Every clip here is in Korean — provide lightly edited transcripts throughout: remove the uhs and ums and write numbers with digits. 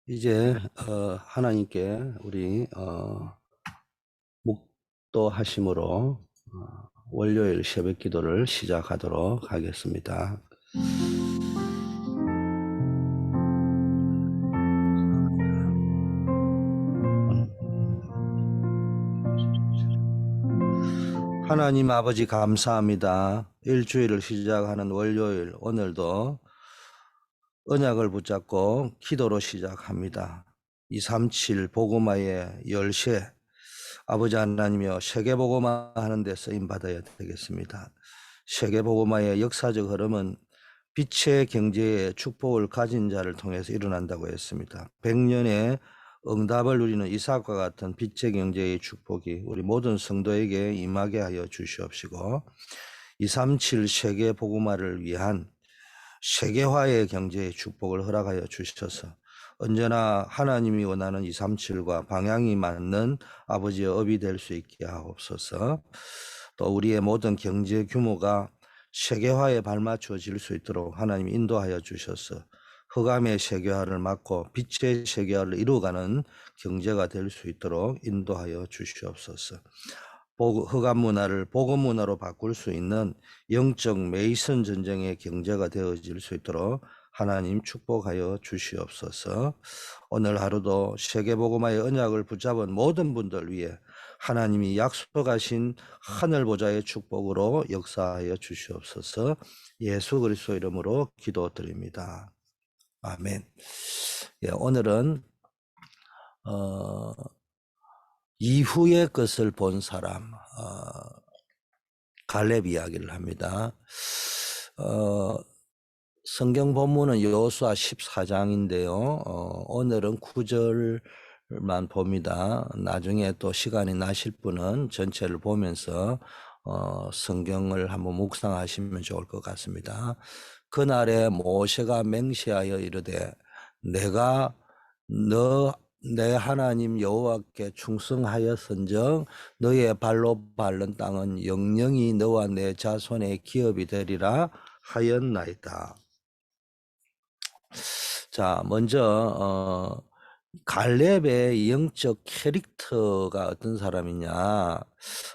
이제 하나님께 우리 묵도하심으로 월요일 새벽 기도를 시작하도록 하겠습니다. 하나님 아버지 감사합니다. 일주일을 시작하는 월요일 오늘도 언약을 붙잡고 기도로 시작합니다. 237 복음화의 열쇠 아버지 하나님이여 세계복음화 하는 데 쓰임받아야 되겠습니다. 세계복음화의 역사적 흐름은 빛의 경제의 축복을 가진 자를 통해서 일어난다고 했습니다. 100년의 응답을 누리는 이삭과 같은 빛의 경제의 축복이 우리 모든 성도에게 임하게 하여 주시옵시고 237 세계복음화를 위한 세계화의 경제의 축복을 허락하여 주셔서 언제나 하나님이 원하는 237과 방향이 맞는 아버지의 업이 될 수 있게 하옵소서. 또 우리의 모든 경제 규모가 세계화에 발맞춰질 수 있도록 하나님이 인도하여 주셔서 흑암의 세계화를 막고 빛의 세계화를 이루어가는 경제가 될 수 있도록 인도하여 주시옵소서. 흑암 문화를 복음 문화로 바꿀 수 있는 영적 메이슨 전쟁의 경제가 되어질 수 있도록 하나님 축복하여 주시옵소서. 오늘 하루도 세계복음화의 언약을 붙잡은 모든 분들 위해 하나님이 약속하신 하늘 보좌의 축복으로 역사하여 주시옵소서. 예수 그리스도 이름으로 기도드립니다. 아멘. 예, 오늘은 이후의 것을 본 사람 갈렙 이야기를 합니다. 성경 본문은 여호수아 14장인데요. 오늘은 9절만 봅니다. 나중에 또 시간이 나실 분은 전체를 보면서 성경을 한번 묵상하시면 좋을 것 같습니다. 그날에 모세가 맹세하여 이르되 내가 내 하나님 여호와께 충성하였은즉 너의 발로 밟는 땅은 영영이 너와 내 자손의 기업이 되리라 하였나이다. 자, 먼저 갈렙의 영적 캐릭터가 어떤 사람이냐,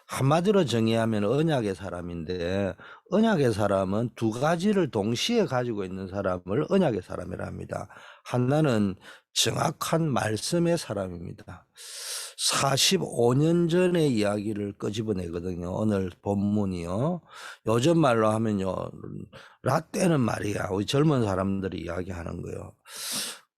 한마디로 정의하면 언약의 사람인데 언약의 사람은 두 가지를 동시에 가지고 있는 사람을 언약의 사람이라 합니다. 하나는 정확한 말씀의 사람입니다. 45년 전의 이야기를 끄집어내거든요. 오늘 본문이요. 요즘 말로 하면요, 라떼는 말이야. 우리 젊은 사람들이 이야기하는 거예요.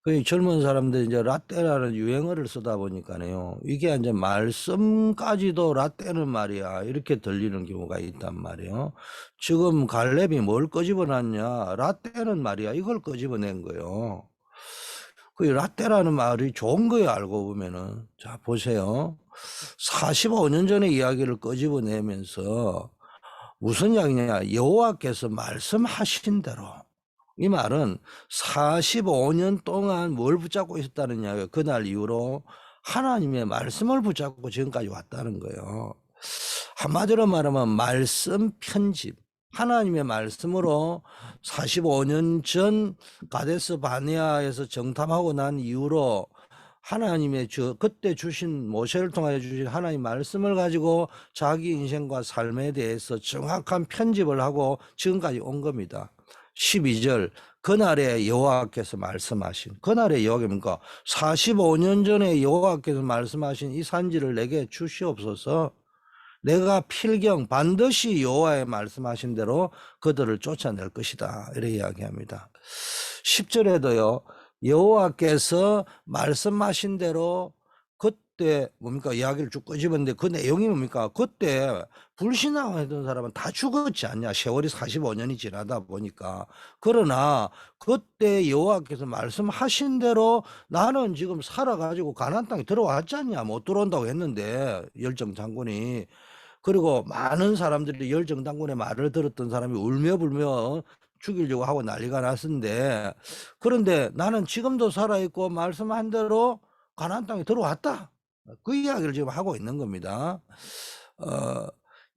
그 젊은 사람들이 이제 라떼라는 유행어를 쓰다 보니까요, 이게 이제 말씀까지도 라떼는 말이야, 이렇게 들리는 경우가 있단 말이에요. 지금 갈렙이 뭘 끄집어놨냐, 라떼는 말이야, 이걸 끄집어낸 거예요. 그 라떼라는 말이 좋은 거예요, 알고 보면은. 자, 보세요. 45년 전의 이야기를 끄집어내면서 무슨 이야기냐, 여호와께서 말씀하신 대로. 이 말은 45년 동안 뭘 붙잡고 있었다는 이야기예요. 그날 이후로 하나님의 말씀을 붙잡고 지금까지 왔다는 거예요. 한마디로 말하면 말씀 편집. 하나님의 말씀으로 45년 전 가데스 바네아에서 정탐하고 난 이후로 하나님의 그때 주신 모세를 통하여 주신 하나님 말씀을 가지고 자기 인생과 삶에 대해서 정확한 편집을 하고 지금까지 온 겁니다. 12절 그날에 여호와께서 말씀하신, 그날의 여호와가 뭡니까? 45년 전에 여호와께서 말씀하신 이 산지를 내게 주시옵소서. 내가 필경 반드시 여호와의 말씀하신 대로 그들을 쫓아낼 것이다, 이렇게 이야기합니다. 10절에도요 여호와께서 말씀하신 대로, 그때 뭡니까? 이야기를 쭉 끄집었는데 그 내용이 뭡니까? 그때 불신앙하던 사람은 다 죽었지 않냐? 세월이 45년이 지나다 보니까. 그러나 그때 여호와께서 말씀하신 대로 나는 지금 살아가지고 가나안 땅에 들어왔지 않냐? 못 들어온다고 했는데 열정 장군이. 그리고 많은 사람들이 열정 장군의 말을 들었던 사람이 울며 불며 죽이려고 하고 난리가 났는데, 그런데 나는 지금도 살아있고 말씀한 대로 가나안 땅에 들어왔다, 그 이야기를 지금 하고 있는 겁니다.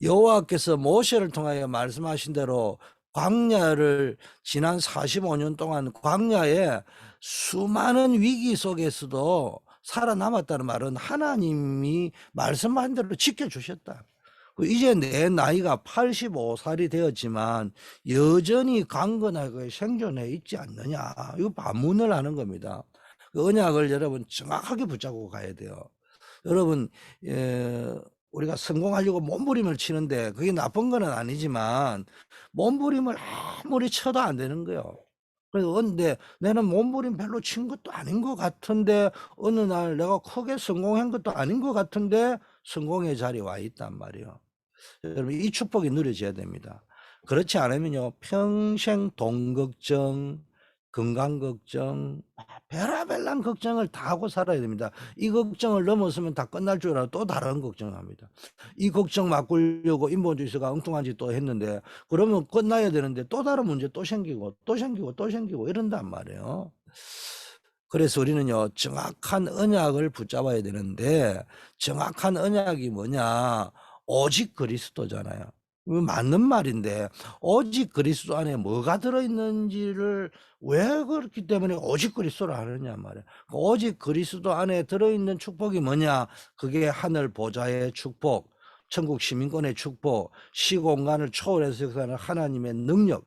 여호와께서 모세를 통하여 말씀하신 대로 광야를 지난 45년 동안 광야에 수많은 위기 속에서도 살아남았다는 말은 하나님이 말씀한 대로 지켜주셨다. 이제 내 나이가 85살이 되었지만 여전히 강건하게 생존해 있지 않느냐. 이거 반문을 하는 겁니다. 그 언약을 여러분 정확하게 붙잡고 가야 돼요. 여러분, 우리가 성공하려고 몸부림을 치는데 그게 나쁜 건 아니지만 몸부림을 아무리 쳐도 안 되는 거예요. 그래서 근데 내는 몸부림 별로 친 것도 아닌 것 같은데 어느 날 내가 크게 성공한 것도 아닌 것 같은데 성공의 자리에 와 있단 말이에요. 여러분 이 축복이 누려져야 됩니다. 그렇지 않으면요 평생 돈 걱정, 건강 걱정, 별의별난 걱정을 다 하고 살아야 됩니다. 이 걱정을 넘어서면 다 끝날 줄 알아 또 다른 걱정을 합니다. 이 걱정 바꾸려고 인본주의가 엉뚱한 짓 또 했는데 그러면 끝나야 되는데 또 다른 문제 또 생기고 또 생기고 또 생기고 이런단 말이에요. 그래서 우리는요 정확한 언약을 붙잡아야 되는데 정확한 언약이 뭐냐? 오직 그리스도잖아요. 맞는 말인데 오직 그리스도 안에 뭐가 들어있는지를 왜 그렇기 때문에 오직 그리스도를 하느냐 말이에요. 오직 그리스도 안에 들어있는 축복이 뭐냐? 그게 하늘 보좌의 축복, 천국 시민권의 축복, 시공간을 초월해서 역사하는 하나님의 능력,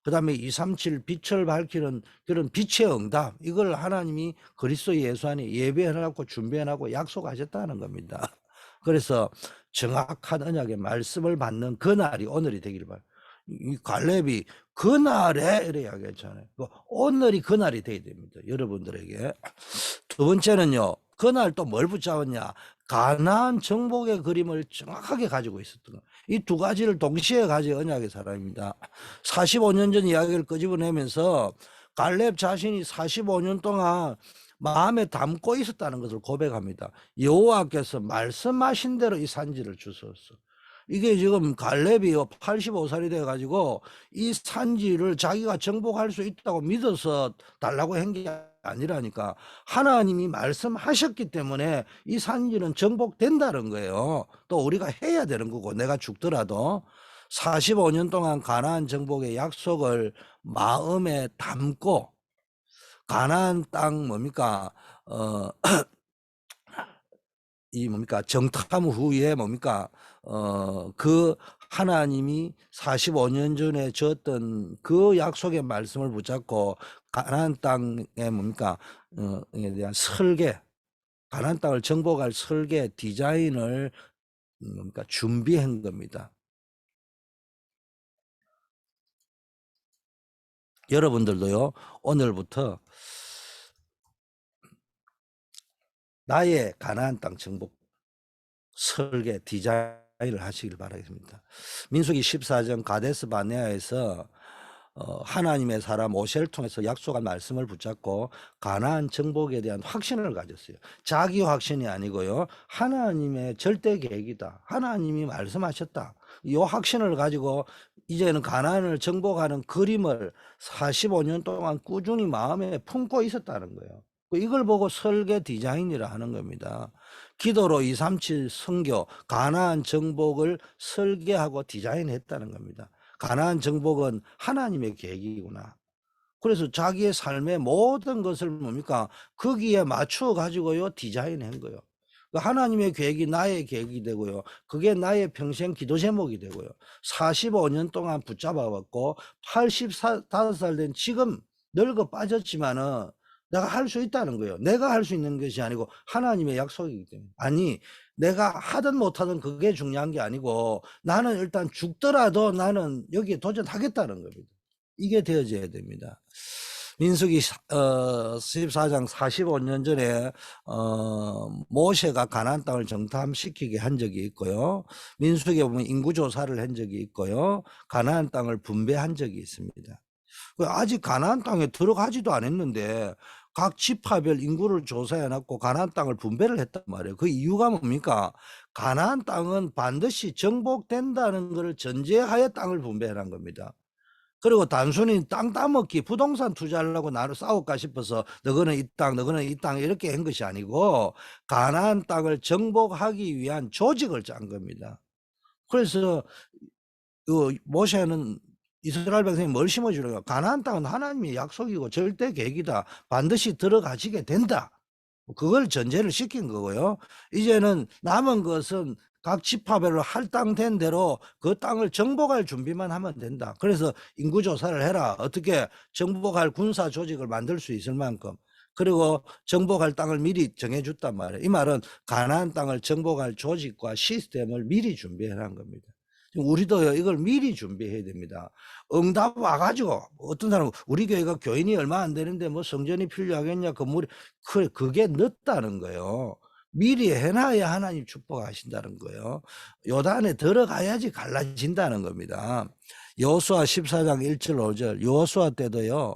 그 다음에 237 빛을 밝히는 그런 빛의 응답, 이걸 하나님이 그리스도 예수 안에 예배해놓고 준비해놓고 약속하셨다는 겁니다. 그래서 정확한 언약의 말씀을 받는 그날이 오늘이 되기를 바랍니다. 이 갈렙이 그날에 이렇게 이야기했잖아요. 오늘이 그날이 되어야 됩니다. 여러분들에게. 두 번째는요. 그날 또 뭘 붙잡았냐? 가나안 정복의 그림을 정확하게 가지고 있었던 거. 이 두 가지를 동시에 가진 언약의 사람입니다. 45년 전 이야기를 끄집어내면서 갈렙 자신이 45년 동안 마음에 담고 있었다는 것을 고백합니다. 여호와께서 말씀하신 대로 이 산지를 주셨어. 이게 지금 갈렙이 85살이 돼가지고 이 산지를 자기가 정복할 수 있다고 믿어서 달라고 한 게 아니라니까 하나님이 말씀하셨기 때문에 이 산지는 정복된다는 거예요. 또 우리가 해야 되는 거고 내가 죽더라도 45년 동안 가나안 정복의 약속을 마음에 담고 가나안 땅 뭡니까 이 뭡니까 정탐 후에 뭡니까 그 하나님이 45년 전에 줬던 그 약속의 말씀을 붙잡고 가나안 땅에 뭡니까 에 대한 설계, 가나안 땅을 정복할 설계 디자인을 뭡니까 준비한 겁니다. 여러분들도요 오늘부터 나의 가나안 땅 정복 설계 디자인을 하시길 바라겠습니다. 민수기 14장 가데스 바네아에서 하나님의 사람 모세를 통해서 약속한 말씀을 붙잡고 가나안 정복에 대한 확신을 가졌어요. 자기 확신이 아니고요. 하나님의 절대 계획이다. 하나님이 말씀하셨다. 이 확신을 가지고 이제는 가나안을 정복하는 그림을 45년 동안 꾸준히 마음에 품고 있었다는 거예요. 이걸 보고 설계 디자인이라 하는 겁니다. 기도로 237 선교, 가나안 정복을 설계하고 디자인했다는 겁니다. 가나안 정복은 하나님의 계획이구나. 그래서 자기의 삶의 모든 것을 뭡니까? 거기에 맞춰 가지고요 디자인한 거예요. 하나님의 계획이 나의 계획이 되고요. 그게 나의 평생 기도 제목이 되고요. 45년 동안 붙잡아왔고 85살 된 지금 늙어 빠졌지만은 내가 할 수 있다는 거예요. 내가 할 수 있는 것이 아니고 하나님의 약속이기 때문에. 아니 내가 하든 못하든 그게 중요한 게 아니고 나는 일단 죽더라도 나는 여기에 도전하겠다는 겁니다. 이게 되어져야 됩니다. 민수기 14장 45년 전에 모세가 가나안 땅을 정탐시키게 한 적이 있고요. 민수기에 보면 인구조사를 한 적이 있고요. 가나안 땅을 분배한 적이 있습니다. 아직 가나안 땅에 들어가지도 않았는데 각 지파별 인구를 조사해놨고 가나안 땅을 분배를 했단 말이에요. 그 이유가 뭡니까? 가나안 땅은 반드시 정복된다는 것을 전제하에 땅을 분배해놓은 겁니다. 그리고 단순히 땅 따먹기 부동산 투자하려고 나를 싸울까 싶어서 너거는 이 땅 너거는 이 땅 이렇게 한 것이 아니고 가나안 땅을 정복하기 위한 조직을 짠 겁니다. 그래서 모세는 이스라엘 백성이 뭘 심어주려고? 가나안 땅은 하나님의 약속이고 절대 계획이다. 반드시 들어가시게 된다. 그걸 전제를 시킨 거고요. 이제는 남은 것은 각 지파별로 할당된 대로 그 땅을 정복할 준비만 하면 된다. 그래서 인구조사를 해라. 어떻게 정복할 군사 조직을 만들 수 있을 만큼. 그리고 정복할 땅을 미리 정해줬단 말이에요. 이 말은 가나안 땅을 정복할 조직과 시스템을 미리 준비해라는 겁니다. 우리도요, 이걸 미리 준비해야 됩니다. 응답 와가지고, 어떤 사람은, 우리 교회가 교인이 얼마 안 되는데 뭐 성전이 필요하겠냐, 건물이, 그게 늦다는 거예요. 미리 해놔야 하나님 축복하신다는 거예요. 요단에 들어가야지 갈라진다는 겁니다. 여호수아 14장 1절 5절, 여호수아 때도요,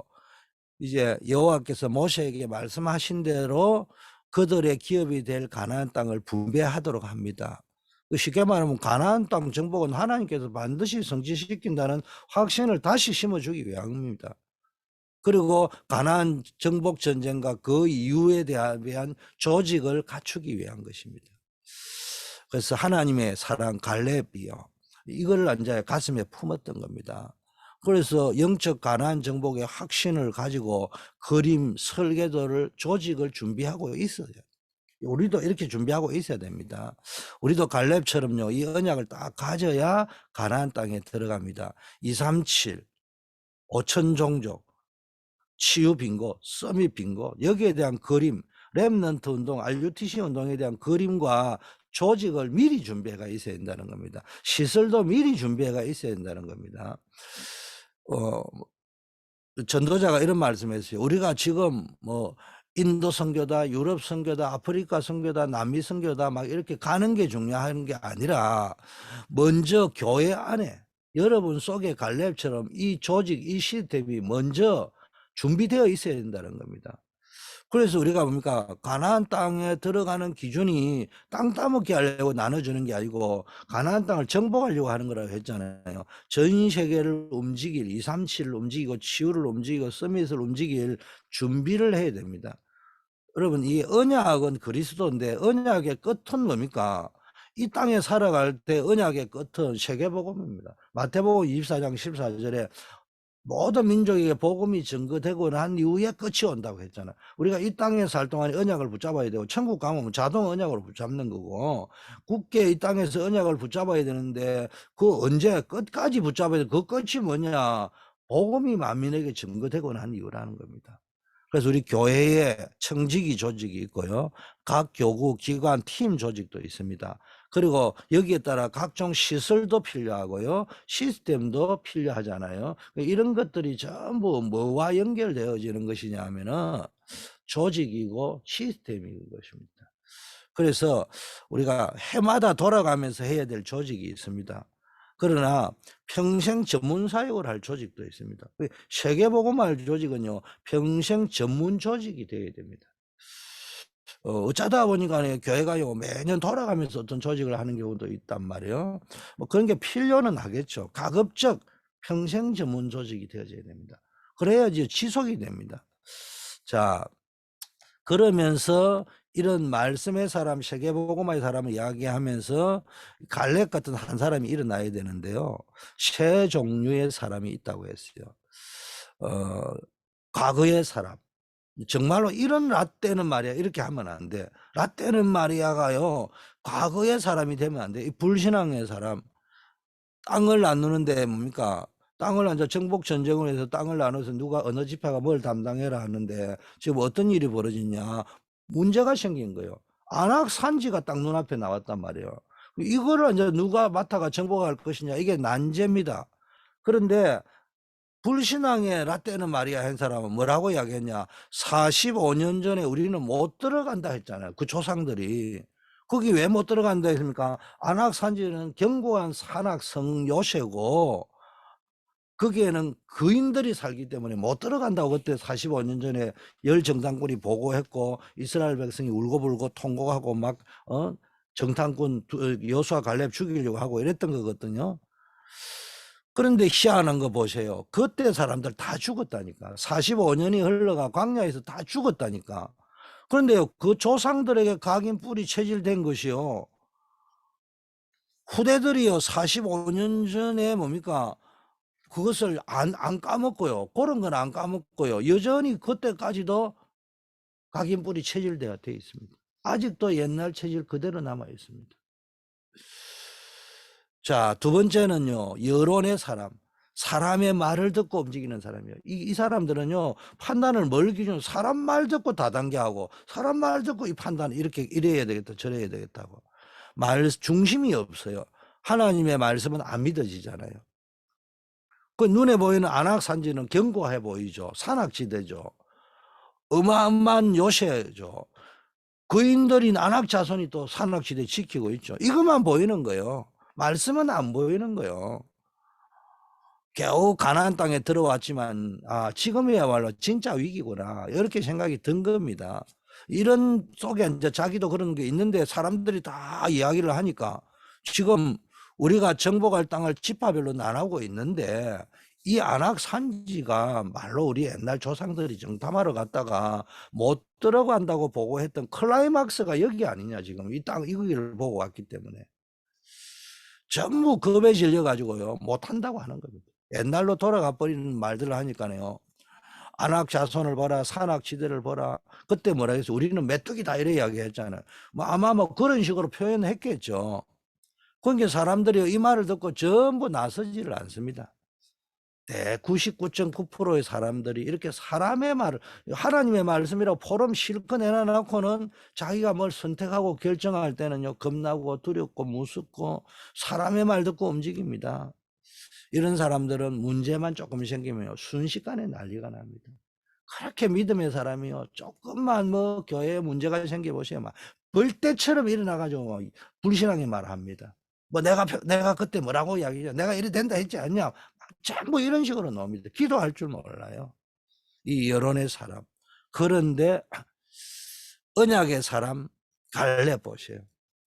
이제 여호와께서 모세에게 말씀하신 대로 그들의 기업이 될 가나안 땅을 분배하도록 합니다. 쉽게 말하면 가나안 땅 정복은 하나님께서 반드시 성취시킨다는 확신을 다시 심어주기 위함입니다. 그리고 가나안 정복 전쟁과 그 이후에 대한 조직을 갖추기 위한 것입니다. 그래서 하나님의 사랑 갈렙이요, 이걸 이제 가슴에 품었던 겁니다. 그래서 영적 가나안 정복의 확신을 가지고 그림, 설계도를, 조직을 준비하고 있어요. 우리도 이렇게 준비하고 있어야 됩니다. 우리도 갈렙처럼요, 이 언약을 딱 가져야 가나안 땅에 들어갑니다. 237, 5천 종족, 치유 빙고, 서밋 빙고, 여기에 대한 그림, 렘넌트 운동, RUTC 운동에 대한 그림과 조직을 미리 준비가 있어야 된다는 겁니다. 시설도 미리 준비가 있어야 된다는 겁니다. 전도자가 이런 말씀했어요. 우리가 지금 뭐 인도 선교다, 유럽 선교다, 아프리카 선교다, 남미 선교다 막 이렇게 가는 게 중요한 게 아니라 먼저 교회 안에 여러분 속에 갈렙처럼 이 조직, 이 시스템이 먼저 준비되어 있어야 된다는 겁니다. 그래서 우리가 뭡니까? 가나안 땅에 들어가는 기준이 땅 따먹기 하려고 나눠주는 게 아니고 가나안 땅을 정복하려고 하는 거라고 했잖아요. 전 세계를 움직일, 237을 움직이고 치유를 움직이고 서밋을 움직일 준비를 해야 됩니다. 여러분, 이 언약은 그리스도인데 언약의 끝은 뭡니까? 이 땅에 살아갈 때 언약의 끝은 세계복음입니다. 마태복음 24장 14절에 모든 민족에게 복음이 증거되고 난 이후에 끝이 온다고 했잖아. 우리가 이 땅에 살 동안 언약을 붙잡아야 되고, 천국 가면 자동 언약으로 붙잡는 거고, 굳게 이 땅에서 언약을 붙잡아야 되는데 그 언제 끝까지 붙잡아야 돼? 그 끝이 뭐냐? 복음이 만민에게 증거되고 난 이후라는 겁니다. 그래서 우리 교회에 청지기 조직이 있고요, 각 교구, 기관, 팀 조직도 있습니다. 그리고 여기에 따라 각종 시설도 필요하고요, 시스템도 필요하잖아요. 이런 것들이 전부 뭐와 연결되어지는 것이냐 하면은 조직이고 시스템인 것입니다. 그래서 우리가 해마다 돌아가면서 해야 될 조직이 있습니다. 그러나 평생 전문 사역을 할 조직도 있습니다. 세계복음화 조직은요, 평생 전문 조직이 되어야 됩니다. 어쩌다 보니까 교회가 매년 돌아가면서 어떤 조직을 하는 경우도 있단 말이에요. 뭐 그런 게 필요는 하겠죠. 가급적 평생 전문 조직이 되어져야 됩니다. 그래야지 지속이 됩니다. 자, 그러면서 이런 말씀의 사람, 세계복음화의 사람을 이야기하면서 갈렙 같은 한 사람이 일어나야 되는데요, 세 종류의 사람이 있다고 했어요. 과거의 사람, 정말로 이런 라떼는 말이야, 이렇게 하면 안 돼. 라떼는 말이야가요, 과거의 사람이 되면 안 돼. 이 불신앙의 사람, 땅을 나누는데 뭡니까? 땅을 이제 정복 전쟁을 해서 땅을 나눠서 누가 어느 지파가 뭘 담당해라 하는데 지금 어떤 일이 벌어졌냐? 문제가 생긴 거예요. 안악 산지가 딱 눈앞에 나왔단 말이에요. 이거를 이제 누가 맡아가 정복할 것이냐? 이게 난제입니다. 그런데 불신앙의 라떼는 마리아 한 사람은 뭐라고 이야기했냐? 45년 전에 우리는 못 들어간다 했잖아요. 그 조상들이. 거기 왜 못 들어간다 했습니까? 안악산지는 견고한 산악성 요새고 거기에는 거인들이 살기 때문에 못 들어간다고 그때 45년 전에 열 정탐꾼이 보고했고 이스라엘 백성이 울고불고 통곡하고 막 정탐꾼 여호수아 갈렙 죽이려고 하고 이랬던 거거든요. 그런데 희한한 거 보세요. 그때 사람들 다 죽었다니까. 45년이 흘러가 광야에서 다 죽었다니까. 그런데요, 그 조상들에게 각인 뿔이 체질된 것이요, 후대들이요 45년 전에 뭡니까? 그것을 안 까먹고요. 그런 건 안 까먹고요. 여전히 그때까지도 각인뿔이 체질되어 돼 있습니다. 아직도 옛날 체질 그대로 남아 있습니다. 자, 두 번째는요, 여론의 사람. 사람의 말을 듣고 움직이는 사람이에요. 이 사람들은요, 판단을 뭘 기준으로 사람 말 듣고 다단계하고 사람 말 듣고 이 판단 이렇게 이래야 되겠다 저래야 되겠다고 말 중심이 없어요. 하나님의 말씀은 안 믿어지잖아요. 그 눈에 보이는 안악산지는 견고해 보이죠. 산악지대죠. 어마어마한 요새죠. 거인들인 안악자손이 또 산악지대 지키고 있죠. 이것만 보이는 거예요. 말씀은 안 보이는 거예요. 겨우 가나안 땅에 들어왔지만 지금이야말로 진짜 위기구나 이렇게 생각이 든 겁니다. 이런 속에 이제 자기도 그런 게 있는데 사람들이 다 이야기를 하니까 지금 우리가 정복할 땅을 지파별로 나누고 있는데 이 안악 산지가 말로 우리 옛날 조상들이 정탐하러 갔다가 못 들어간다고 보고했던 클라이막스가 여기 아니냐. 지금 이 땅 여기를 보고 왔기 때문에 전부 겁에 질려가지고요 못한다고 하는 겁니다. 옛날로 돌아가 버리는 말들을 하니까요. 안악 자손을 보라, 산악지대를 보라. 그때 뭐라 해서 우리는 메뚜기다 이래 이야기했잖아요. 뭐 아마 뭐 그런 식으로 표현했겠죠. 그러니까 사람들이 이 말을 듣고 전부 나서지를 않습니다. 99.9%의 사람들이 이렇게 사람의 말을 하나님의 말씀이라고 포럼 실컷 내놔놓고는 자기가 뭘 선택하고 결정할 때는요 겁나고 두렵고 무섭고 사람의 말 듣고 움직입니다. 이런 사람들은 문제만 조금 생기면 순식간에 난리가 납니다. 그렇게 믿음의 사람이요 조금만 뭐 교회에 문제가 생겨보세요 막 벌떼처럼 일어나가지고 불신하게 말합니다. 뭐 내가 그때 뭐라고 이야기해 내가 이래 된다 했지 않냐 전부 이런 식으로 나옵니다. 기도할 줄 몰라요. 이 여론의 사람. 그런데 언약의 사람 갈렙 보세요.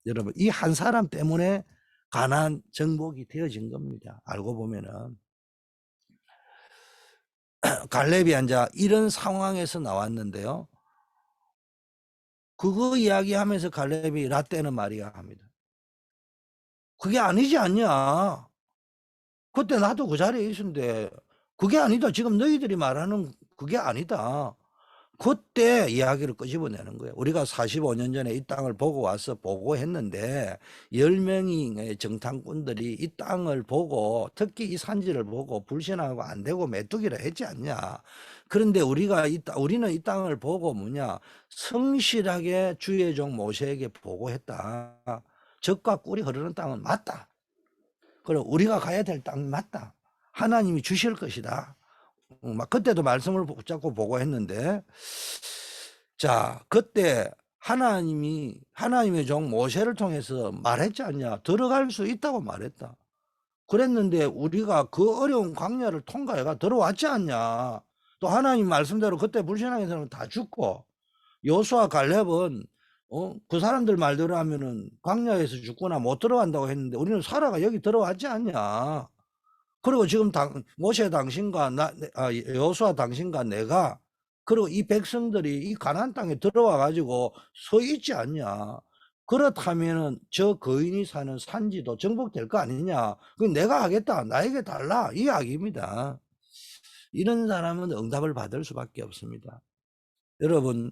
여러분 이 한 사람 때문에 가나안 정복이 되어진 겁니다. 알고 보면은 갈렙이 앉아 이런 상황에서 나왔는데요. 그거 이야기하면서 갈렙이 라떼는 말이야 합니다. 그게 아니지 않냐. 그때 나도 그 자리에 있었는데 그게 아니다. 지금 너희들이 말하는 그게 아니다. 그때 이야기를 끄집어내는 거예요. 우리가 45년 전에 이 땅을 보고 와서 보고했는데 10명의 정탐꾼들이 이 땅을 보고 특히 이 산지를 보고 불신하고 안 되고 메뚜기라 했지 않냐. 그런데 우리는 이 땅을 보고 뭐냐 성실하게 주의 종 모세에게 보고했다. 젖과 꿀이 흐르는 땅은 맞다. 그리고 우리가 가야 될 땅 맞다. 하나님이 주실 것이다. 막 그때도 말씀을 붙잡고 보고했는데 자 그때 하나님의 종 모세를 통해서 말했지 않냐. 들어갈 수 있다고 말했다. 그랬는데 우리가 그 어려운 광야를 통과해가 들어왔지 않냐. 또 하나님 말씀대로 그때 불신앙의 사람은 다 죽고 여호수아 갈렙은 그 사람들 말대로 하면은 광야에서 죽거나 못 들어간다고 했는데 우리는 살아가 여기 들어왔지 않냐. 그리고 지금 모세 당신과 여호수아 당신과 내가 그리고 이 백성들이 이 가나안 땅에 들어와 가지고 서 있지 않냐. 그렇다면은 저 거인이 사는 산지도 정복될 거 아니냐. 그 내가 하겠다. 나에게 달라. 이 이야기입니다. 이런 사람은 응답을 받을 수밖에 없습니다. 여러분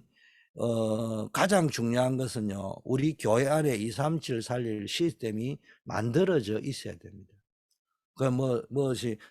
가장 중요한 것은요. 우리 교회 안에 237 살릴 시스템이 만들어져 있어야 됩니다.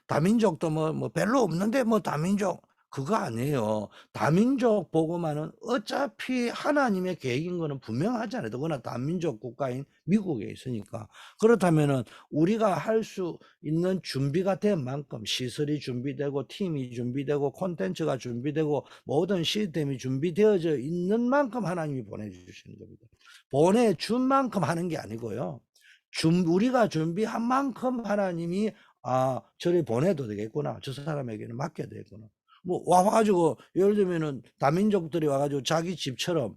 다민족도 별로 없는데 다민족 그거 아니에요. 다민족 보고만은 어차피 하나님의 계획인 거는 분명하잖아요. 더구나 다민족 국가인 미국에 있으니까. 그렇다면은 우리가 할 수 있는 준비가 된 만큼 시설이 준비되고 팀이 준비되고 콘텐츠가 준비되고 모든 시스템이 준비되어져 있는 만큼 하나님이 보내주시는 겁니다. 보내준 만큼 하는 게 아니고요. 우리가 준비한 만큼 하나님이 저리 보내도 되겠구나. 저 사람에게는 맡겨야 되겠구나. 와가지고 예를 들면은 다민족들이 와가지고 자기 집처럼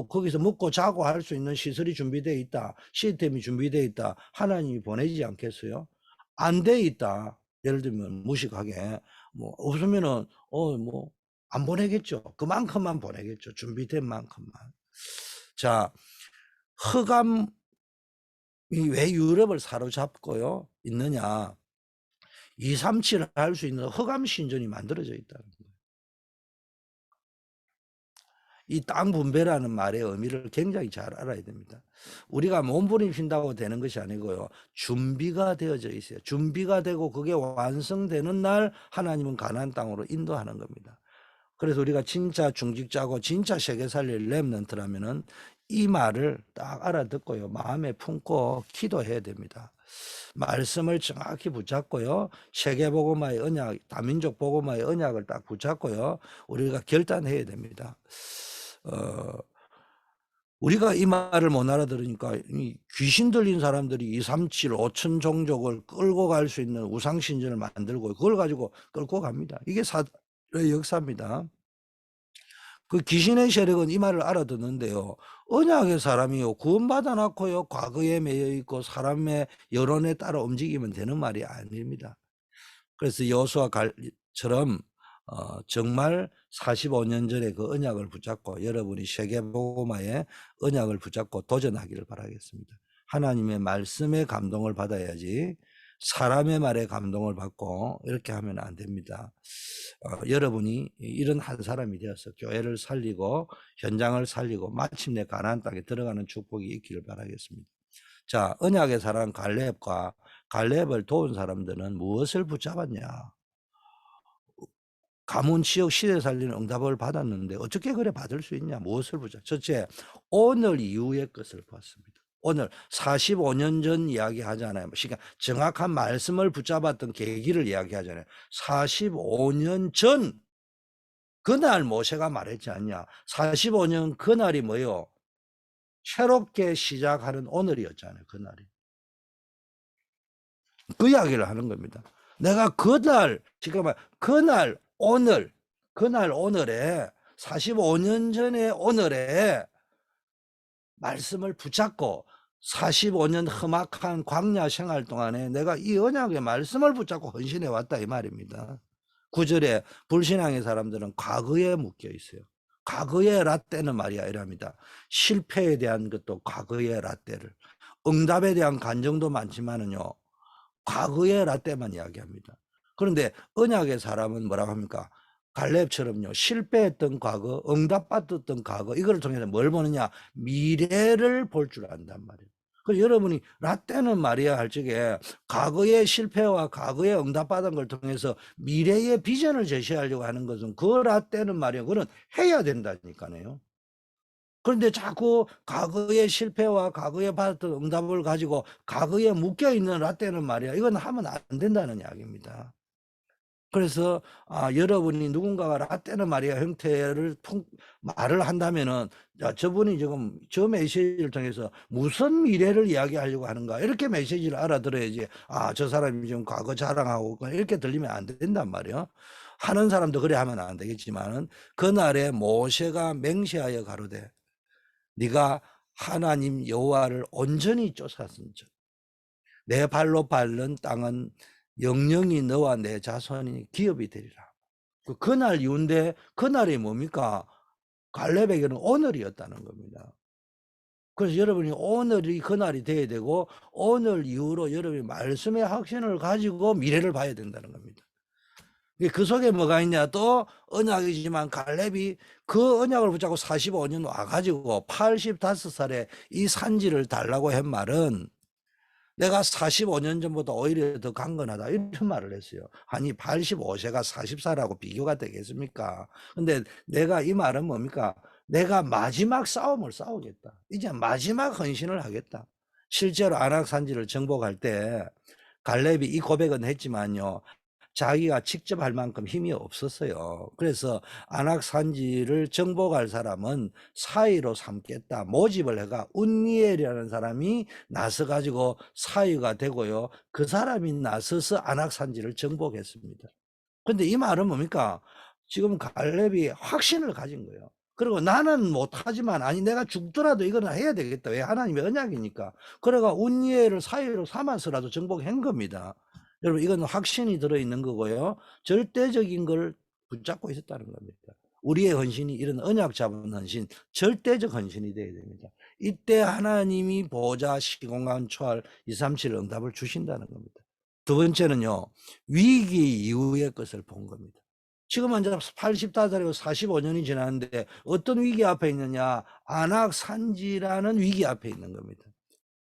거기서 먹고 자고 할 수 있는 시설이 준비되어 있다. 시스템이 준비되어 있다. 하나님이 보내지 않겠어요? 안 돼 있다. 예를 들면 무식하게 없으면은 안 보내겠죠. 그만큼만 보내겠죠. 준비된 만큼만. 자, 흑암 왜 유럽을 사로잡고요 있느냐. 237을 할 수 있는 허감 신전이 만들어져 있다는 거예요. 이 땅 분배라는 말의 의미를 굉장히 잘 알아야 됩니다. 우리가 몸부림친다고 되는 것이 아니고요. 준비가 되어져 있어요. 준비가 되고 그게 완성되는 날 하나님은 가나안 땅으로 인도하는 겁니다. 그래서 우리가 진짜 중직자고 진짜 세계 살릴 렘넌트라면은 이 말을 딱 알아듣고요. 마음에 품고 기도해야 됩니다. 말씀을 정확히 붙잡고요. 세계복음화의 언약, 다민족 복음화의 언약을 딱 붙잡고요. 우리가 결단해야 됩니다. 우리가 이 말을 못 알아들으니까 이 귀신 들린 사람들이 237, 5천 종족을 끌고 갈 수 있는 우상신전을 만들고 그걸 가지고 끌고 갑니다. 이게 사의 역사입니다. 그 귀신의 세력은 이 말을 알아듣는데요. 언약의 사람이요. 구원받아 놨고요. 과거에 매여 있고 사람의 여론에 따라 움직이면 되는 말이 아닙니다. 그래서 여호수아처럼 정말 45년 전에 그 언약을 붙잡고 여러분이 세계복음화의 언약을 붙잡고 도전하기를 바라겠습니다. 하나님의 말씀에 감동을 받아야지 사람의 말에 감동을 받고 이렇게 하면 안 됩니다. 여러분이 이런 한 사람이 되어서 교회를 살리고 현장을 살리고 마침내 가나안 땅에 들어가는 축복이 있기를 바라겠습니다. 자, 언약의 사람 갈렙과 갈렙을 도운 사람들은 무엇을 붙잡았냐? 가문, 지역, 시대 살리는 응답을 받았는데 어떻게 그래 받을 수 있냐? 무엇을 붙잡? 첫째, 오늘 이후의 것을 봤습니다. 오늘 45년 전 이야기하잖아요. 그러니까 정확한 말씀을 붙잡았던 계기를 이야기하잖아요. 45년 전 그날 모세가 말했지 않냐? 45년 그날이 뭐요? 새롭게 시작하는 오늘이었잖아요. 그날이. 그 이야기를 하는 겁니다. 내가 그날, 지금 그날, 오늘, 그날 오늘에 45년 전에 오늘에 말씀을 붙잡고 45년 험악한 광야 생활 동안에 내가 이 언약의 말씀을 붙잡고 헌신해 왔다 이 말입니다. 9절에 불신앙의 사람들은 과거에 묶여 있어요. 과거의 라떼는 말이야 이랍니다. 실패에 대한 것도 과거의 라떼를, 응답에 대한 간정도 많지만은요. 과거의 라떼만 이야기합니다. 그런데 언약의 사람은 뭐라고 합니까? 갈렙처럼요. 실패했던 과거, 응답받았던 과거 이걸 통해서 뭘 보느냐? 미래를 볼 줄 안단 말이에요. 그래서 여러분이 라떼는 말이야 할 적에 과거의 실패와 과거의 응답받은 걸 통해서 미래의 비전을 제시하려고 하는 것은 그 라떼는 말이야. 그건 해야 된다니까요. 그런데 자꾸 과거의 실패와 과거에 받았던 응답을 가지고 과거에 묶여있는 라떼는 말이야. 이건 하면 안 된다는 이야기입니다. 그래서 여러분이 누군가가 라떼는 말이야 형태를 말을 한다면은 저분이 지금 저 메시지를 통해서 무슨 미래를 이야기하려고 하는가 이렇게 메시지를 알아들어야지 저 사람이 지금 과거 자랑하고 이렇게 들리면 안 된단 말이야. 하는 사람도 그래 하면 안 되겠지만은 그날에 모세가 맹세하여 가로되 네가 하나님 여호와를 온전히 쫓았은즉 내 발로 밟는 땅은 영영이 너와 내 자손이 기업이 되리라. 그날 이후인데 그날이 뭡니까? 갈렙에게는 오늘이었다는 겁니다. 그래서 여러분이 오늘이 그날이 돼야 되고 오늘 이후로 여러분이 말씀의 확신을 가지고 미래를 봐야 된다는 겁니다. 그 속에 뭐가 있냐? 또 언약이지만 갈렙이 그 언약을 붙잡고 45년 와가지고 85살에 이 산지를 달라고 한 말은 내가 45년 전보다 오히려 더 강건하다 이런 말을 했어요. 아니 85세가 40살하고 비교가 되겠습니까? 근데 내가 이 말은 뭡니까? 내가 마지막 싸움을 싸우겠다. 이제 마지막 헌신을 하겠다. 실제로 안악산지를 정복할 때 갈렙이 이 고백은 했지만요. 자기가 직접 할 만큼 힘이 없었어요. 그래서 안악산지를 정복할 사람은 사위로 삼겠다. 모집을 해가 운니엘이라는 사람이 나서가지고 사위가 되고요. 그 사람이 나서서 안악산지를 정복했습니다. 그런데 이 말은 뭡니까? 지금 갈렙이 확신을 가진 거예요. 그리고 나는 못하지만 아니 내가 죽더라도 이거는 해야 되겠다. 왜? 하나님의 언약이니까. 그래가 운니엘을 사위로 삼아서라도 정복한 겁니다. 여러분 이건 확신이 들어있는 거고요. 절대적인 걸 붙잡고 있었다는 겁니다. 우리의 헌신이 이런 언약 잡은 헌신, 절대적 헌신이 되어야 됩니다. 이때 하나님이 보좌, 시공간, 초월, 237 응답을 주신다는 겁니다. 두 번째는요, 위기 이후의 것을 본 겁니다. 지금 이제 85살이고 45년이 지났는데 어떤 위기 앞에 있느냐? 안악산지라는 위기 앞에 있는 겁니다.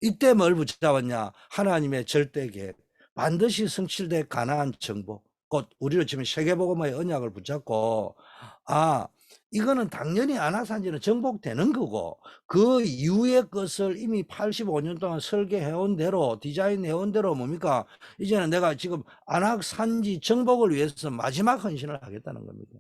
이때 뭘 붙잡았냐? 하나님의 절대 계획. 반드시 성취될 가나안 정복. 곧 우리로 치면 세계복음화의 언약을 붙잡고, 아, 이거는 당연히 안악산지는 정복되는 거고, 그 이후의 것을 이미 85년 동안 설계해온 대로, 디자인해온 대로 뭡니까? 이제는 내가 지금 안악산지 정복을 위해서 마지막 헌신을 하겠다는 겁니다.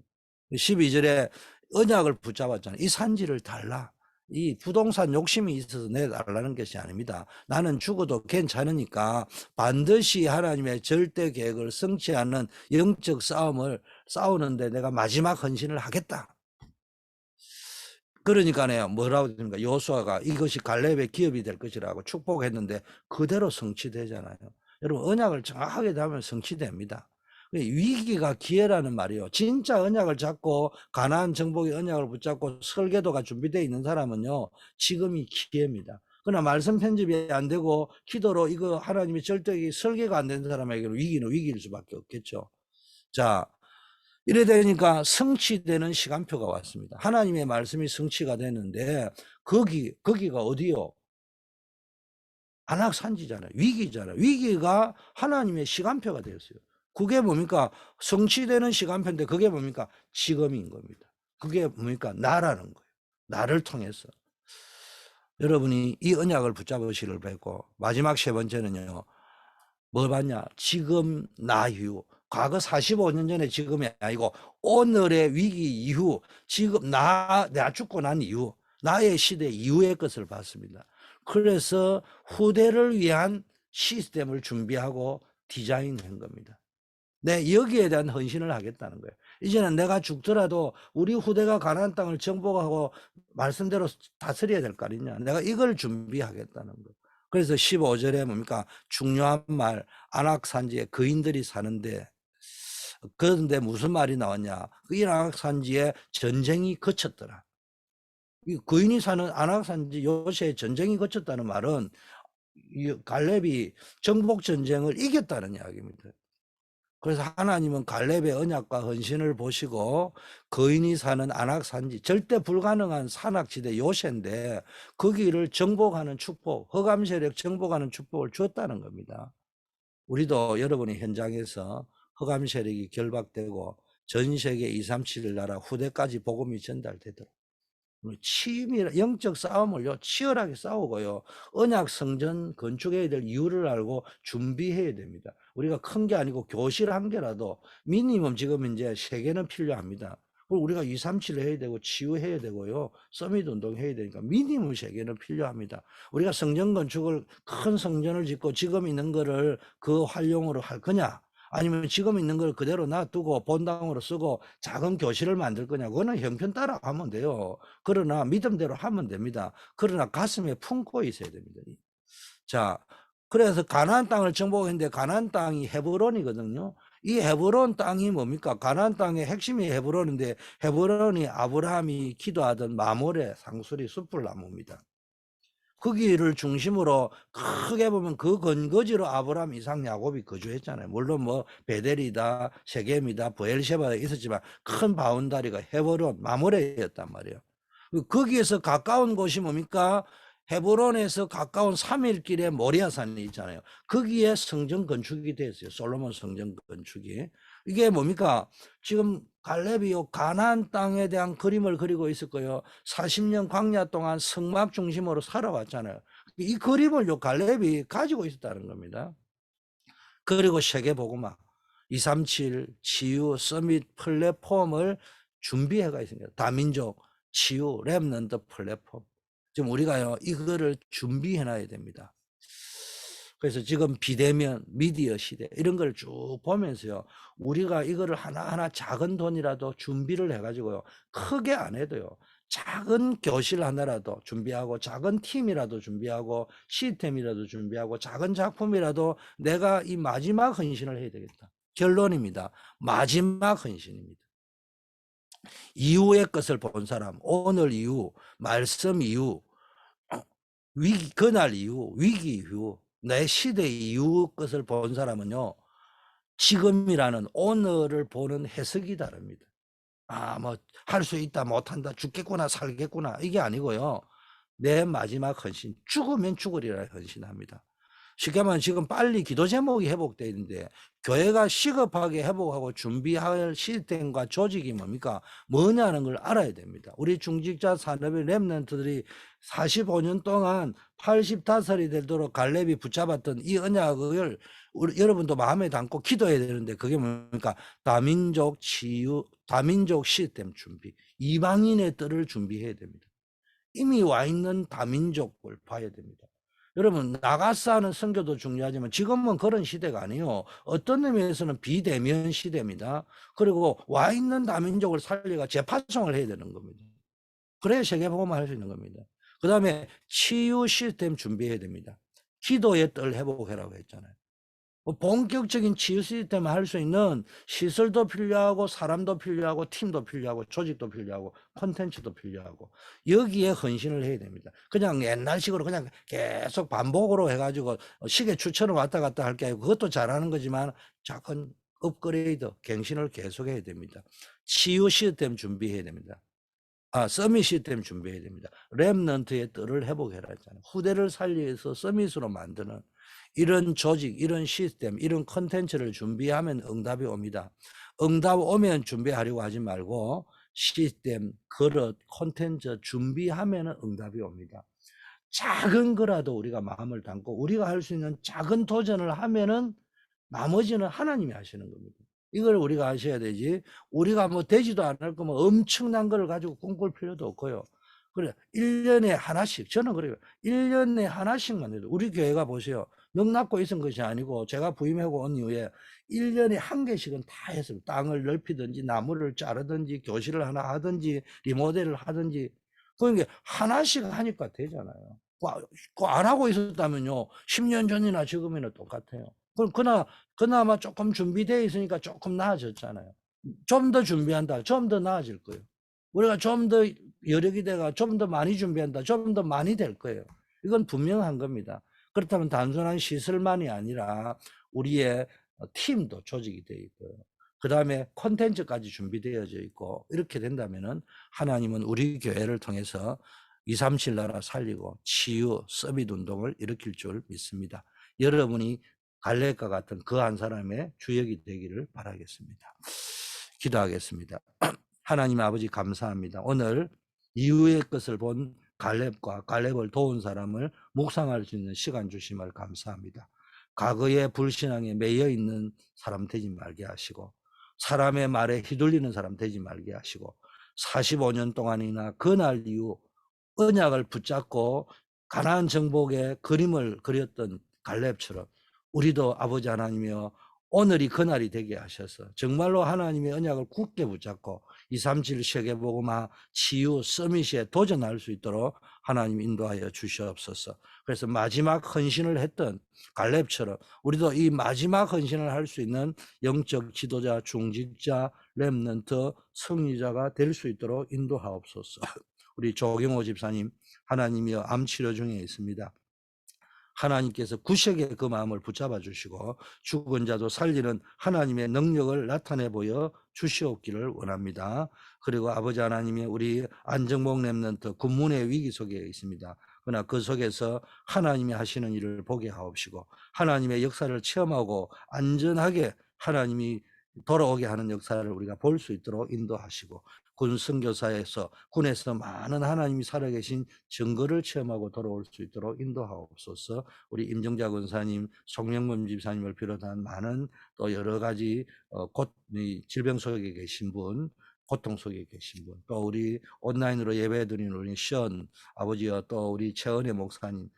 12절에 언약을 붙잡았잖아요. 이 산지를 달라. 이 부동산 욕심이 있어서 내달라는 것이 아닙니다. 나는 죽어도 괜찮으니까 반드시 하나님의 절대 계획을 성취하는 영적 싸움을 싸우는데 내가 마지막 헌신을 하겠다. 그러니까요, 뭐라고 됩니까? 여호수아가 이것이 갈렙의 기업이 될 것이라고 축복했는데 그대로 성취되잖아요. 여러분, 언약을 정확하게 잡으면 성취됩니다. 위기가 기회라는 말이요. 진짜 언약을 잡고 가나안 정복의 언약을 붙잡고 설계도가 준비되어 있는 사람은요, 지금이 기회입니다. 그러나 말씀 편집이 안 되고 기도로 이거 하나님의 절대 설계가 안 되는 사람에게는 위기는 위기일 수밖에 없겠죠. 자, 이래 되니까 성취되는 시간표가 왔습니다. 하나님의 말씀이 성취가 되는데 거기가 어디요? 안악산지잖아요. 위기잖아요. 위기가 하나님의 시간표가 되었어요. 그게 뭡니까? 성취되는 시간표인데 그게 뭡니까? 지금인 겁니다. 그게 뭡니까? 나라는 거예요. 나를 통해서. 여러분이 이 언약을 붙잡으시길 바라고, 마지막 세 번째는요, 뭘 봤냐? 지금 나 이후. 과거 45년 전에 지금이 아니고 오늘의 위기 이후, 지금 내가 죽고 난 이후, 나의 시대 이후의 것을 봤습니다. 그래서 후대를 위한 시스템을 준비하고 디자인한 겁니다. 네, 여기에 대한 헌신을 하겠다는 거예요. 이제는 내가 죽더라도 우리 후대가 가나안 땅을 정복하고 말씀대로 다스려야 될 거 아니냐. 내가 이걸 준비하겠다는 거예요. 그래서 15절에 뭡니까? 중요한 말, 안악산지에 거인들이 사는데, 그런데 무슨 말이 나왔냐? 이 안악산지에 전쟁이 거쳤더라. 이 거인이 사는 안악산지 요새에 전쟁이 거쳤다는 말은 갈렙이 정복 전쟁을 이겼다는 이야기입니다. 그래서 하나님은 갈렙의 언약과 헌신을 보시고 거인이 사는 안악산지, 절대 불가능한 산악지대 요새인데 거기를 정복하는 축복, 흑암세력 정복하는 축복을 줬다는 겁니다. 우리도 여러분의 현장에서 흑암세력이 결박되고 전 세계 237 나라 후대까지 복음이 전달되도록 치밀 영적 싸움을요 치열하게 싸우고요, 언약 성전 건축해야 될 이유를 알고 준비해야 됩니다. 우리가 큰 게 아니고 교실 한 개라도 미니멈 지금 이제 3개는 필요합니다. 그리고 우리가 237을 해야 되고 치유해야 되고요, 서밋 운동 해야 되니까 미니멈 3개는 필요합니다. 우리가 성전 건축을 큰 성전을 짓고 지금 있는 거를 그 활용으로 할 거냐, 아니면 지금 있는 걸 그대로 놔두고 본당으로 쓰고 작은 교실을 만들 거냐, 그거는 형편 따라 하면 돼요. 그러나 믿음대로 하면 됩니다. 그러나 가슴에 품고 있어야 됩니다. 자, 그래서 가나안 땅을 정복했는데 가나안 땅이 헤브론이거든요. 이 헤브론 땅이 뭡니까? 가나안 땅의 핵심이 헤브론인데 헤브론이 아브라함이 기도하던 마모레 상수리 숯불나무입니다. 거기를 중심으로 크게 보면 그 근거지로 아브라함, 이삭, 야곱이 거주했잖아요. 물론 뭐 베델이다, 세겜이다, 브엘셰바가 있었지만 큰 바운다리가 헤브론, 마모레였단 말이에요. 거기에서 가까운 곳이 뭡니까? 헤브론에서 가까운 3일길에 모리아산이 있잖아요. 거기에 성전 건축이 됐어요. 솔로몬 성전 건축이. 이게 뭡니까? 지금 갈렙이 가나안 땅에 대한 그림을 그리고 있을 거예요. 40년 광야 동안 성막 중심으로 살아왔잖아요. 이 그림을 갈렙이 가지고 있었다는 겁니다. 그리고 세계복음화, 237 치유 서밋 플랫폼을 준비해가 있습니다. 다민족 치유 렘넌트 플랫폼. 지금 우리가요 이거를 준비해놔야 됩니다. 그래서 지금 비대면 미디어 시대 이런 걸 쭉 보면서요, 우리가 이거를 하나하나 작은 돈이라도 준비를 해가지고요, 크게 안 해도요, 작은 교실 하나라도 준비하고 작은 팀이라도 준비하고 시스템이라도 준비하고 작은 작품이라도 내가 이 마지막 헌신을 해야 되겠다. 결론입니다. 마지막 헌신입니다. 이후의 것을 본 사람, 오늘 이후, 말씀 이후, 위기, 그날 이후, 위기 이후, 내 시대 이후 것을 본 사람은요, 지금이라는 오늘을 보는 해석이 다릅니다. 아, 뭐, 할 수 있다, 못한다, 죽겠구나, 살겠구나, 이게 아니고요. 내 마지막 헌신, 죽으면 죽으리라 헌신합니다. 쉽게 말하면 지금 빨리 기도 제목이 회복되어 있는데, 교회가 시급하게 회복하고 준비할 시스템과 조직이 뭡니까? 뭐냐는 걸 알아야 됩니다. 우리 중직자 산업의 렘넌트들이 45년 동안 85살이 되도록 갈렙이 붙잡았던 이 언약을 여러분도 마음에 담고 기도해야 되는데, 그게 뭡니까? 다민족 치유, 다민족 시스템 준비, 이방인의 뜰을 준비해야 됩니다. 이미 와 있는 다민족을 봐야 됩니다. 여러분, 나가서 하는 선교도 중요하지만 지금은 그런 시대가 아니에요. 어떤 의미에서는 비대면 시대입니다. 그리고 와 있는 다민족을 살리가 재파송을 해야 되는 겁니다. 그래야 세계복음을 할 수 있는 겁니다. 그 다음에 치유 시스템 준비해야 됩니다. 기도의 뜰 회복해라고 했잖아요. 본격적인 치유 시스템을 할 수 있는 시설도 필요하고 사람도 필요하고 팀도 필요하고 조직도 필요하고 콘텐츠도 필요하고 여기에 헌신을 해야 됩니다. 그냥 옛날식으로 그냥 계속 반복으로 해가지고 시계추처럼 왔다 갔다 할 게 아니고 그것도 잘하는 거지만 작은 업그레이드, 갱신을 계속해야 됩니다. 치유 시스템 준비해야 됩니다. 서밋 시스템 준비해야 됩니다. 렘넌트의 뜰을 회복해라 했잖아요. 후대를 살리해서 서밋으로 만드는 이런 조직, 이런 시스템, 이런 컨텐츠를 준비하면 응답이 옵니다. 응답 오면 준비하려고 하지 말고 시스템, 그릇, 콘텐츠 준비하면 응답이 옵니다. 작은 거라도 우리가 마음을 담고 우리가 할 수 있는 작은 도전을 하면은 나머지는 하나님이 하시는 겁니다. 이걸 우리가 아셔야 되지. 우리가 뭐 되지도 않을 거면 엄청난 걸 가지고 꿈꿀 필요도 없고요. 그래, 1년에 하나씩, 저는 그래요. 1년에 하나씩만 해도, 우리 교회가 보세요. 넉넉고 있은 것이 아니고, 제가 부임하고 온 이후에 1년에 한 개씩은 다 했어요. 땅을 넓히든지, 나무를 자르든지, 교실을 하나 하든지, 리모델을 하든지. 그러니까 하나씩 하니까 되잖아요. 그거 안 하고 있었다면요, 10년 전이나 지금이나 똑같아요. 그럼 그나마 조금 준비되어 있으니까 조금 나아졌잖아요. 좀 더 준비한다. 좀 더 나아질 거예요. 우리가 좀 더 여력이 돼가 좀 더 많이 준비한다. 좀 더 많이 될 거예요. 이건 분명한 겁니다. 그렇다면 단순한 시설만이 아니라 우리의 팀도 조직이 되어 있고요. 그 다음에 콘텐츠까지 준비되어져 있고 이렇게 된다면은 하나님은 우리 교회를 통해서 237 나라 살리고 치유, 서밋 운동을 일으킬 줄 믿습니다. 여러분이 갈렙과 같은 그 한 사람의 주역이 되기를 바라겠습니다. 기도하겠습니다. 하나님 아버지 감사합니다. 오늘 이후의 것을 본 갈렙과 갈렙을 도운 사람을 묵상할 수 있는 시간 주심을 감사합니다. 과거의 불신앙에 매여 있는 사람 되지 말게 하시고 사람의 말에 휘둘리는 사람 되지 말게 하시고 45년 동안이나 그날 이후 언약을 붙잡고 가나안 정복의 그림을 그렸던 갈렙처럼 우리도 아버지 하나님이여 오늘이 그날이 되게 하셔서 정말로 하나님의 언약을 굳게 붙잡고 237 세계복음화 치유 서밋에 도전할 수 있도록 하나님 인도하여 주시옵소서. 그래서 마지막 헌신을 했던 갈렙처럼 우리도 이 마지막 헌신을 할 수 있는 영적 지도자, 중직자, 렘넌트, 승리자가 될 수 있도록 인도하옵소서. 우리 조경호 집사님, 하나님이여 암 치료 중에 있습니다. 하나님께서 구색의 그 마음을 붙잡아 주시고 죽은 자도 살리는 하나님의 능력을 나타내 보여 주시옵기를 원합니다. 그리고 아버지 하나님이 우리 안정복 렘넌트 군문의 위기 속에 있습니다. 그러나 그 속에서 하나님이 하시는 일을 보게 하옵시고 하나님의 역사를 체험하고 안전하게 하나님이 돌아오게 하는 역사를 우리가 볼 수 있도록 인도하시고 군 선교사에서 군에서 많은 하나님이 살아계신 증거를 체험하고 돌아올 수 있도록 인도하옵소서. 우리 임정자 권사님, 송영범 집사님을 비롯한 많은 또 여러 가지 질병 속에 계신 분, 고통 속에 계신 분, 또 우리 온라인으로 예배드리는 우리 시언 아버지와 또 우리 최은혜 목사님,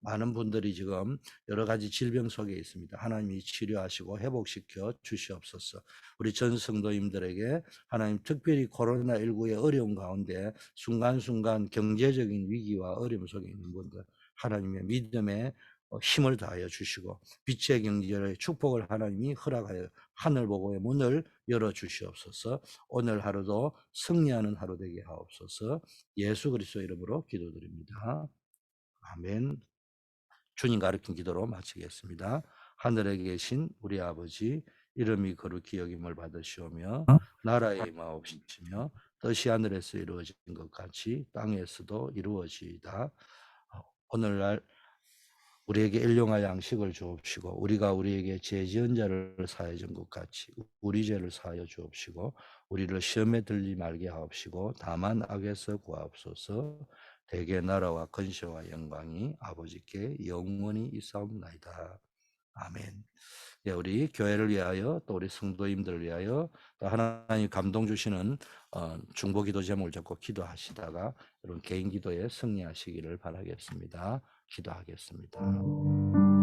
많은 분들이 지금 여러 가지 질병 속에 있습니다. 하나님이 치료하시고 회복시켜 주시옵소서. 우리 전 성도님들에게 하나님 특별히 코로나19의 어려운 가운데 순간순간 경제적인 위기와 어려움 속에 있는 분들 하나님의 믿음에 힘을 다하여 주시고 빛의 경제의 축복을 하나님이 허락하여 하늘 보고의 문을 열어 주시옵소서. 오늘 하루도 승리하는 하루 되게 하옵소서. 예수 그리스도 이름으로 기도드립니다. 아멘. 주님 가르친 기도로 마치겠습니다. 하늘에 계신 우리 아버지, 이름이 거룩히 여김을 받으시오며 나라의 임하옵시며 뜻이 하늘에서 이루어진 것 같이 땅에서도 이루어지이다. 오늘날 우리에게 일용할 양식을 주옵시고 우리가 우리에게 죄 지은 자를 사하여 준 것 같이 우리 죄를 사하여 주옵시고 우리를 시험에 들지 말게 하옵시고 다만 악에서 구하옵소서. 대개 나라와 권세와 영광이 아버지께 영원히 있사옵나이다. 아멘. 예, 우리 교회를 위하여 또 우리 성도님들을 위하여 또 하나님 감동 주시는 중보 기도 제목을 잡고 기도하시다가 여러분 개인 기도에 승리하시기를 바라겠습니다. 기도하겠습니다.